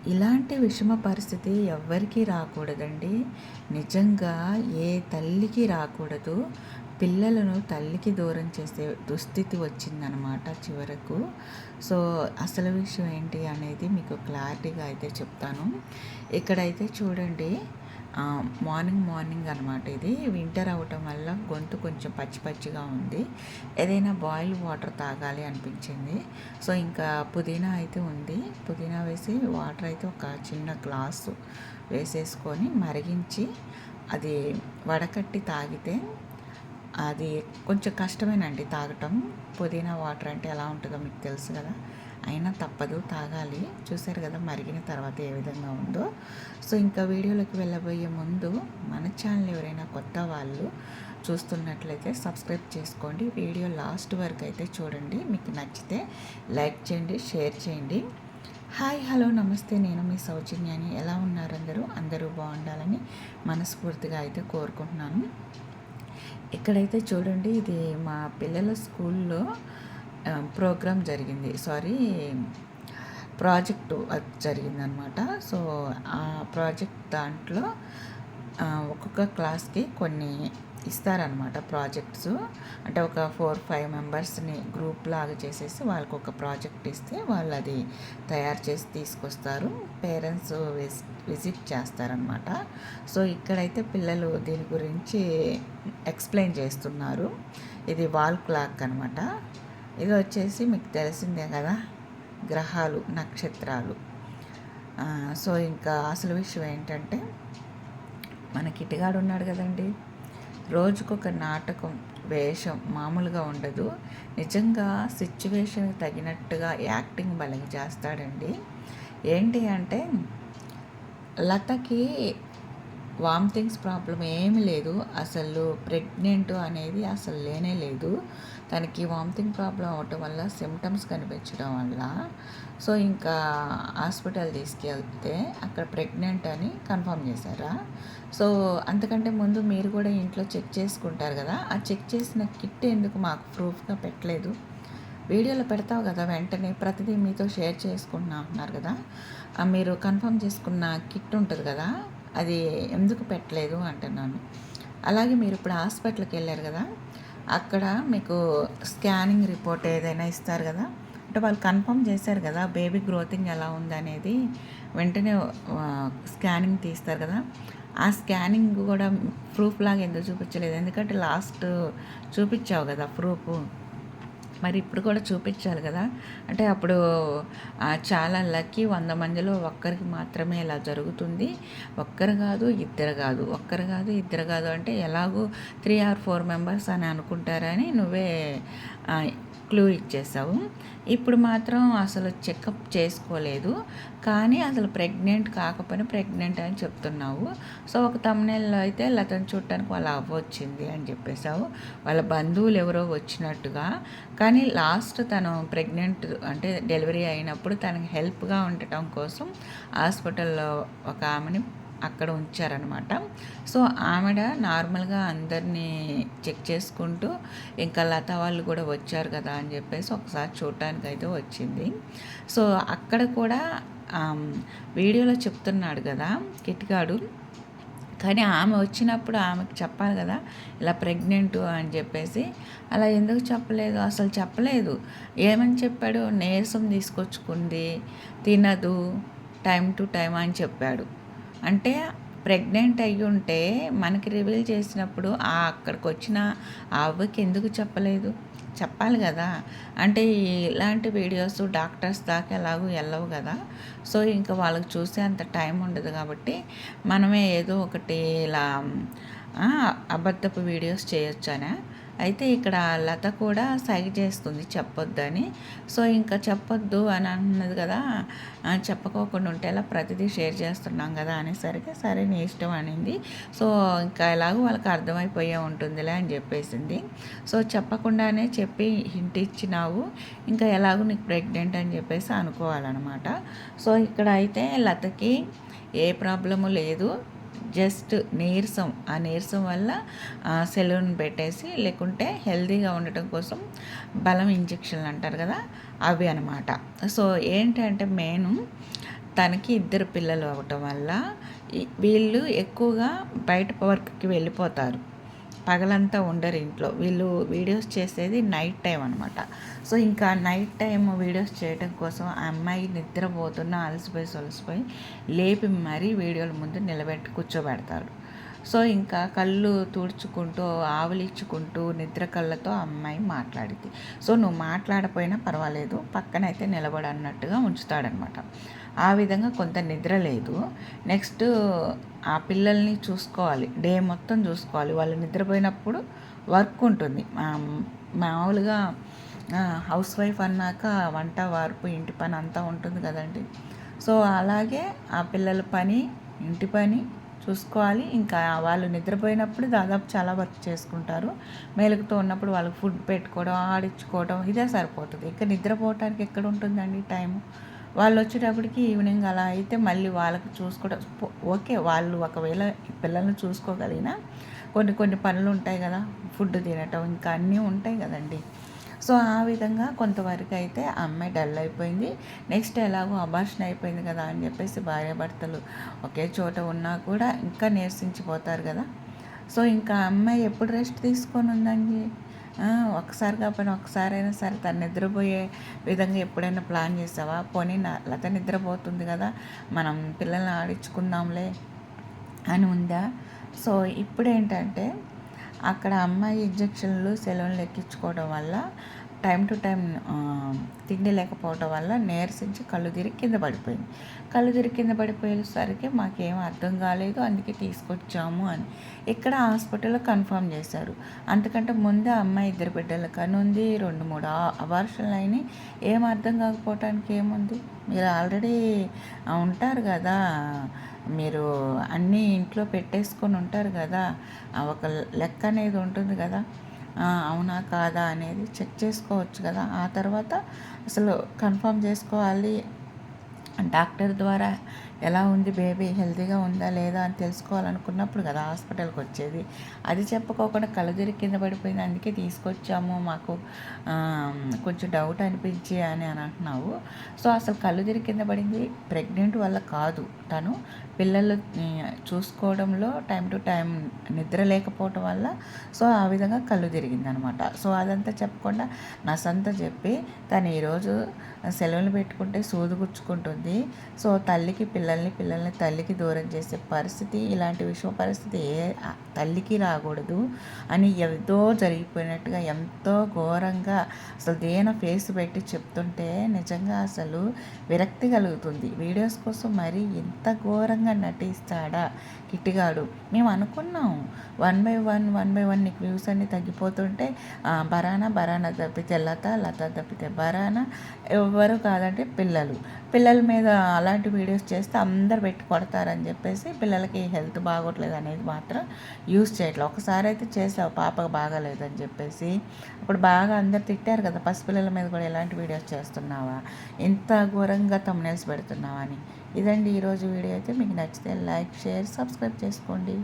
ఇలాంటి విషమ పరిస్థితి ఎవ్వరికీ రాకూడదండి. నిజంగా ఏ తల్లికి రాకూడదు. పిల్లలను తల్లికి దూరం చేసే దుస్థితి వచ్చిందనమాట చివరకు. సో, అసలు విషయం ఏంటి అనేది మీకు క్లారిటీగా అయితే చెప్తాను. ఇక్కడైతే చూడండి, మార్నింగ్ అనమాట ఇది. వింటర్ అవ్వటం వల్ల గొంతు కొంచెం పచ్చి పచ్చిగా ఉంది. ఏదైనా బాయిల్ వాటర్ తాగాలి అనిపించింది. సో, ఇంకా పుదీనా అయితే ఉంది. పుదీనా వేసి వాటర్ అయితే ఒక చిన్న గ్లాసు వేసేసుకొని మరిగించి అది వడకట్టి తాగితే అది కొంచెం కష్టమేనండి తాగటం. పుదీనా వాటర్ అంటే ఎలా ఉంటుందో మీకు తెలుసు కదా. అయినా తప్పదు, తాగాలి. చూసారు కదా మరిగిన తర్వాత ఏ విధంగా ఉందో. సో, ఇంకా వీడియోలోకి వెళ్ళబోయే ముందు మన ఛానల్ ఎవరైనా కొత్త వాళ్ళు చూస్తున్నట్లయితే సబ్స్క్రైబ్ చేసుకోండి. వీడియో లాస్ట్ వరకు అయితే చూడండి. మీకు నచ్చితే లైక్ చేయండి, షేర్ చేయండి. హాయ్, హలో, నమస్తే. నేను మీ సౌజన్యాని. ఎలా ఉన్నారు అందరూ బాగుండాలని మనస్ఫూర్తిగా అయితే కోరుకుంటున్నాను. ఇక్కడైతే చూడండి, ఇది మా పిల్లల స్కూల్లో ప్రోగ్రామ్ జరిగింది. ప్రాజెక్టు జరిగిందనమాట. సో, ఆ ప్రాజెక్ట్ దాంట్లో ఒక్కొక్క క్లాస్కి కొన్ని ఇస్తారనమాట ప్రాజెక్ట్స్. అంటే ఒక 4-5 మెంబర్స్ని గ్రూప్ లాగా చేసేసి వాళ్ళకి ఒక ప్రాజెక్ట్ ఇస్తే వాళ్ళు అది తయారు చేసి తీసుకొస్తారు. పేరెంట్స్ విజిట్ చేస్తారనమాట. సో, ఇక్కడైతే పిల్లలు దీని గురించి ఎక్స్ప్లెయిన్ చేస్తున్నారు. ఇది వాల్ క్లాక్ అనమాట. ఇది వచ్చేసి మీకు తెలిసిందే కదా, గ్రహాలు, నక్షత్రాలు. సో, ఇంకా అసలు విషయం ఏంటంటే, మన కిటిగాడు ఉన్నాడు కదండి, రోజుకొక నాటకం వేషం మామూలుగా ఉండదు. నిజంగా సిచ్యువేషన్కి తగినట్టుగా యాక్టింగ్ భలే చేస్తాడండి. ఏంటి అంటే, లతకి వామిటింగ్స్ ప్రాబ్లం ఏమీ లేదు. అసలు ప్రెగ్నెంట్ అనేది అసలు లేనే లేదు. తనకి వామిటింగ్ ప్రాబ్లం అవటం వల్ల సిమ్టమ్స్ కనిపించడం వల్ల సో, ఇంకా హాస్పిటల్ తీసుకెళ్తే అక్కడ ప్రెగ్నెంట్ అని కన్ఫర్మ్ చేశారా. సో, అంతకంటే ముందు మీరు కూడా ఇంట్లో చెక్ చేసుకుంటారు కదా. ఆ చెక్ చేసిన కిట్ ఎందుకు మాకు ప్రూఫ్గా పెట్టలేదు? వీడియోలో పెడతావు కదా వెంటనే, ప్రతిదీ మీతో షేర్ చేసుకుంటున్నా అంటున్నారు కదా. మీరు కన్ఫర్మ్ చేసుకున్న కిట్ ఉంటుంది కదా, అది ఎందుకు పెట్టలేదు అంటున్నాను. అలాగే మీరు ఇప్పుడు హాస్పిటల్కి వెళ్ళారు కదా, అక్కడ మీకు స్కానింగ్ రిపోర్ట్ ఏదైనా ఇస్తారు కదా. అంటే వాళ్ళు కన్ఫర్మ్ చేశారు కదా బేబీ గ్రోతింగ్ ఎలా ఉందనేది. వెంటనే స్కానింగ్ తీస్తారు కదా. ఆ స్కానింగ్ కూడా ప్రూఫ్ లాగా ఎందుకు చూపించలేదు? ఎందుకంటే లాస్ట్ చూపించావు కదా ప్రూఫ్, మరి ఇప్పుడు కూడా చూపించాలి కదా. అంటే అప్పుడు చాలా లక్కీ, 100 మందిలో ఒక్కరికి మాత్రమే ఇలా జరుగుతుంది. ఒక్కరు కాదు, ఇద్దరు కాదు అంటే ఎలాగో 3 or 4 మెంబర్స్ అని అనుకుంటారని నువ్వే క్లూ ఇచ్చేసావు. ఇప్పుడు మాత్రం అసలు చెకప్ చేసుకోలేదు, కానీ అసలు ప్రెగ్నెంట్ కాకపోయినా ప్రెగ్నెంట్ అని చెప్తున్నావు. సో, ఒక తమ్ముళ్ళలో అయితే లతను చూడటానికి వాళ్ళ అవ్వ వచ్చింది అని చెప్పేసావు, వాళ్ళ బంధువులు ఎవరో వచ్చినట్టుగా. కానీ లాస్ట్ తను ప్రెగ్నెంట్ అంటే డెలివరీ అయినప్పుడు తనకి హెల్ప్గా ఉండటం కోసం హాస్పిటల్లో ఒక ఆమెని అక్కడ ఉంచారనమాట. సో, ఆమెడ నార్మల్గా అందరినీ చెక్ చేసుకుంటూ ఇంకా లత వాళ్ళు కూడా వచ్చారు కదా అని చెప్పేసి ఒకసారి చూడటానికి అయితే వచ్చింది. సో, అక్కడ కూడా వీడియోలో చెప్తున్నాడు కదా కిట్గాడు, కానీ ఆమె వచ్చినప్పుడు ఆమెకు చెప్పాలి కదా ఇలా ప్రెగ్నెంట్ అని చెప్పేసి. అలా ఎందుకు చెప్పలేదు? అసలు చెప్పలేదు. ఏమని చెప్పాడు? నీరసం తీసుకొచ్చుకుంది, తినదు, టైం టు టైం అని చెప్పాడు. అంటే ప్రెగ్నెంట్ అయ్యి ఉంటే మనకి రివీల్ చేసినప్పుడు అక్కడికి వచ్చిన ఆ అవ్వకి ఎందుకు చెప్పలేదు? చెప్పాలి కదా. అంటే ఇలాంటి వీడియోస్ డాక్టర్స్ దాకా ఎలాగో వెళ్ళవు కదా. సో, ఇంకా వాళ్ళకి చూసే అంత టైం ఉండదు కాబట్టి మనమే ఏదో ఒకటి ఇలా అబద్ధపు వీడియోస్ చేయొచ్చనే. అయితే ఇక్కడ లత కూడా సైగ చేస్తుంది చెప్పొద్దని. సో, ఇంకా చెప్పొద్దు అని అంటున్నది కదా, చెప్పుకోకుండా ఉంటే ఇలా ప్రతిదీ షేర్ చేస్తున్నాం కదా అనేసరికి సరే నీ ఇష్టం అనింది. సో, ఇంకా ఎలాగో వాళ్ళకి అర్థమైపోయే ఉంటుందిలే అని చెప్పేసింది. సో, చెప్పకుండానే చెప్పి హింట్ ఇచ్చినావు, ఇంకా ఎలాగో నీకు ప్రెగ్నెంట్ అని చెప్పేసి అనుకోవాలన్నమాట. సో, ఇక్కడ అయితే లతకి ఏ ప్రాబ్లము లేదు, జస్ట్ నీరసం. ఆ నీరసం వల్ల సెలూన్ పెట్టేసి, లేకుంటే హెల్తీగా ఉండటం కోసం బలం ఇంజెక్షన్లు అంటారు కదా అవి అనమాట. సో, ఏంటంటే మెయిన్ తనకి ఇద్దరు పిల్లలు అవ్వటం వల్ల వీళ్ళు ఎక్కువగా బయట వర్క్కి వెళ్ళిపోతారు. పగలంతా ఉండరు ఇంట్లో. వీళ్ళు వీడియోస్ చేసేది నైట్ టైం అనమాట. సో ఇంకా నైట్ టైం వీడియోస్ చేయడం కోసం ఆ అమ్మాయి నిద్రపోతున్న అలసిపోయి లేపి మరీ వీడియోల ముందు నిలబెట్టి కూర్చోబెడతాడు. సో ఇంకా కళ్ళు తుడుచుకుంటూ ఆవులిచ్చుకుంటూ నిద్ర కళ్ళతో అమ్మాయి మాట్లాడింది. సో నువ్వు మాట్లాడపోయినా పర్వాలేదు, పక్కనైతే నిలబడన్నట్టుగా ఉంచుతాడనమాట. ఆ విధంగా కొంత నిద్ర లేదు. నెక్స్ట్ ఆ పిల్లల్ని చూసుకోవాలి, డే మొత్తం చూసుకోవాలి. వాళ్ళు నిద్రపోయినప్పుడు వర్క్ ఉంటుంది. మామూలుగా హౌస్ వైఫ్ అన్నాక వంట వార్పు ఇంటి పని అంతా ఉంటుంది కదండి. సో అలాగే ఆ పిల్లల పని ఇంటి పని చూసుకోవాలి. ఇంకా వాళ్ళు నిద్రపోయినప్పుడు దాదాపు చాలా వర్క్ చేసుకుంటారు. మేలుకుతో ఉన్నప్పుడు వాళ్ళకి ఫుడ్ పెట్టుకోవడం, ఆడించుకోవడం ఇదే సరిపోతుంది. ఇంకా నిద్రపోవటానికి ఎక్కడ ఉంటుందండి టైము. వాళ్ళు వచ్చేటప్పటికి ఈవినింగ్ అలా అయితే మళ్ళీ వాళ్ళకి చూసుకోవడం ఓకే. వాళ్ళు ఒకవేళ పిల్లల్ని చూసుకోగలిగినా కొన్ని పనులు ఉంటాయి కదా, ఫుడ్ తినటం ఇంకా అన్నీ ఉంటాయి కదండి. సో ఆ విధంగా కొంతవరకు అయితే ఆ అమ్మాయి డల్ అయిపోయింది. నెక్స్ట్ ఎలాగో అబార్షన్ అయిపోయింది కదా అని చెప్పేసి భార్యాభర్తలు ఒకే చోట ఉన్నా కూడా ఇంకా నీరసించిపోతారు కదా. సో ఇంకా అమ్మాయి ఎప్పుడు రెస్ట్ తీసుకొని ఉందండి. ఒకసారి కాకపోయినా ఒకసారైనా సరే తను నిద్రపోయే విధంగా ఎప్పుడైనా ప్లాన్ చేసావా? పోనీ లత నిద్రపోతుంది కదా, మనం పిల్లల్ని ఆడించుకుందాంలే అని ఉందా? సో ఇప్పుడేంటంటే అక్కడ అమ్మాయి ఇంజక్షన్లు సెలవులు ఎక్కించుకోవడం వల్ల టైం టు టైం తిండి లేకపోవడం వల్ల నీరసించి కళ్ళు తిరిగి కింద పడిపోయింది. కళ్ళు తిరిగి కింద పడిపోయేసరికి మాకేం అర్థం కాలేదు, అందుకే తీసుకొచ్చాము అని ఇక్కడ హాస్పిటల్లో కన్ఫర్మ్ చేశారు. అంతకంటే ముందే అమ్మాయి ఇద్దరు బిడ్డల కనుంది, 2-3 అబార్షన్లు అయినాయి. ఏం అర్థం కాకపోవటానికి ఏముంది? మీరు ఆల్రెడీ ఉంటారు కదా, మీరు అన్నీ ఇంట్లో పెట్టేసుకొని ఉంటారు కదా, ఒక లెక్క అనేది ఉంటుంది కదా, అవునా కాదా అనేది చెక్ చేసుకోవచ్చు కదా. ఆ తర్వాత అసలు కన్ఫర్మ్ చేసుకోవాలి. డాక్టర్ ద్వారా ఎలా ఉంది బేబీ, హెల్తీగా ఉందా లేదా అని తెలుసుకోవాలనుకున్నప్పుడు కదా హాస్పిటల్కి వచ్చేది. అది చెప్పుకోకుండా కళ్ళుదిరి కింద పడిపోయింది, అందుకే తీసుకొచ్చాము, మాకు కొంచెం డౌట్ అనిపించి అని అంటున్నావు. సో అసలు కళ్ళుదిరి కింద పడింది ప్రెగ్నెంట్ వల్ల కాదు, తను పిల్లలు చూసుకోవడంలో టైం టు టైం నిద్ర లేకపోవటం వల్ల సో ఆ విధంగా కళ్ళు తిరిగిందనమాట. సో అదంతా చెప్పకుండా నసంతా చెప్పి తను ఈరోజు సెలవులు పెట్టుకుంటే సూది గుచ్చుకుంటుంది. సో పిల్లల్ని తల్లికి దూరం చేసే పరిస్థితి, ఇలాంటి విషమ పరిస్థితి ఏ తల్లికి రాకూడదు అని ఏదో జరిగిపోయినట్టుగా ఎంతో ఘోరంగా అసలు దేని ఫేస్ పెట్టి చెప్తుంటే నిజంగా అసలు విరక్తి కలుగుతుంది. వీడియోస్ కోసం మరీ ఇంత ఘోరంగా నటిస్తాడా కిట్టిగాడు? మేము అనుకున్నాం 1/1 నీకు వ్యూస్ అన్నీ తగ్గిపోతుంటే బరానా తప్పితే లత తప్పితే బరానా, ఎవ్వరు కాదంటే పిల్లల మీద అలాంటి వీడియోస్ చేస్తే అందరు పెట్టి కొడతారని చెప్పేసి పిల్లలకి హెల్త్ బాగోట్లేదు అనేది మాత్రం యూస్ చేయట్లేదు. ఒకసారి అయితే చేసావు పాపకు బాగాలేదని చెప్పేసి, అప్పుడు బాగా అందరు తిట్టారు కదా, పసిపిల్లల మీద కూడా ఎలాంటి వీడియోస్ చేస్తున్నావా, ఇంత ఘోరంగా థంబ్నెయిల్స్ పెడుతున్నావా అని. ఇదండి ఈరోజు వీడియో. అయితే మీకు నచ్చితే లైక్, షేర్, సబ్స్క్రైబ్ చేసుకోండి.